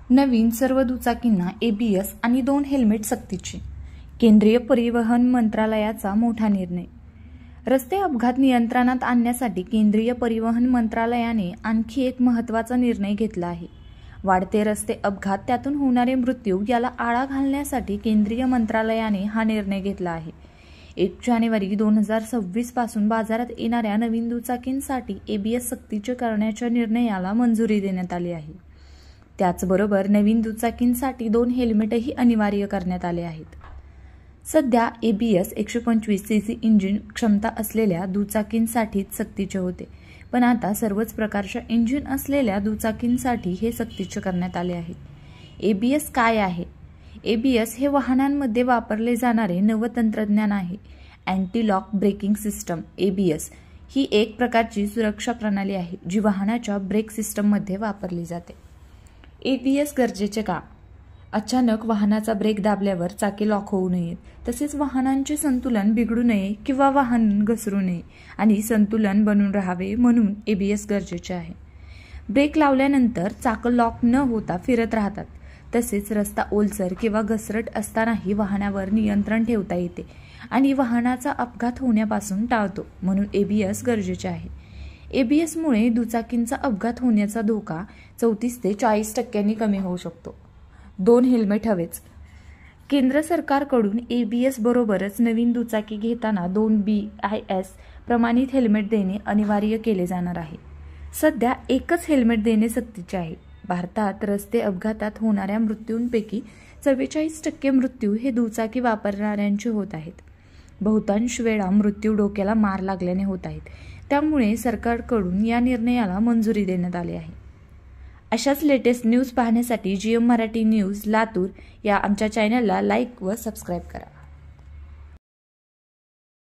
नवीन सर्व दुचाकींना ABS आणि 2 helmet सक्तीचे. केंद्रीय परिवहन मंत्रालयाचा मोठा निर्णय. रस्ते अपघात नियंत्रणात आणण्यासाठी केंद्रीय परिवहन मंत्रालयाने आणखी एक महत्त्वाचा निर्णय घेतला आहे. वाढते रस्ते अपघात, त्यातून होणारे मृत्यू याला आळा घालण्यासाठी केंद्रीय मंत्रालयाने हा निर्णय घेतला आहे. 1 जानेवारी 2026 पासून बाजारात येणाऱ्या नवीन दुचाकींसाठी ABS सक्तीचे करण्याच्या निर्णयाला मंजुरी देण्यात आली आहे. त्याचबरोबर नवीन दुचाकींसाठी 2 हेल्मेटही अनिवार्य करण्यात आले आहेत. सध्या ABS 125 cc इंजिन क्षमता असलेल्या दुचाकींसाठीच सक्तीचे होते, पण आता सर्वच प्रकारच्या इंजिन असलेल्या दुचाकींसाठी हे सक्तीचे करण्यात आले आहे. ABS काय आहे? ABS हे वाहनांमध्ये वापरले जाणारे नवतंत्रज्ञान आहे. Anti lock braking system ABS ही एक प्रकारची सुरक्षा प्रणाली आहे जी वाहनाच्या ब्रेक सिस्टममध्ये वापरली जाते. ABS गरजेचे का? अचानक वाहनाचा ब्रेक दाबल्यावर चाके लॉक होऊ नयेत, तसेच वाहनांचे संतुलन बिघडू नये किंवा वाहन घसरू नये आणि संतुलन बनून राहावे म्हणून ABS गरजेचे आहे. ब्रेक लावल्यानंतर चाकं लॉक न होता फिरत राहतात. तसेच रस्ता ओलसर किंवा घसरट असतानाही वाहनावर नियंत्रण ठेवता येते आणि वाहनाचा अपघात होण्यापासून टाळतो, म्हणून ABS गरजेचे आहे. ABSमुळे दुचाकींचा अपघात होण्याचा धोका 34 ते 40% कमी होऊ शकतो. 2 हेल्मेट हवेच. केंद्र सरकारकडून ABS बरोबरच नवीन दुचाकी घेताना 2 BIS प्रमाणित हेल्मेट देणे अनिवार्य केले जाणार आहे. सध्या एकच हेल्मेट देणे सक्तीचे आहे. भारतात रस्ते अपघातात होणाऱ्या मृत्यूंपैकी 44% मृत्यू हे दुचाकी वापरणाऱ्यांचे होत आहेत. बहुतांश वेळा मृत्यू डोक्याला मार लागल्याने होत आहेत. त्यामुळे सरकारकडून या निर्णयाला मंजुरी देण्यात आली आहे. अशाच लेटेस्ट न्यूज पाहण्यासाठी GM मराठी न्यूज लातूर या आमच्या चॅनलला लाईक व सबस्क्राईब करा.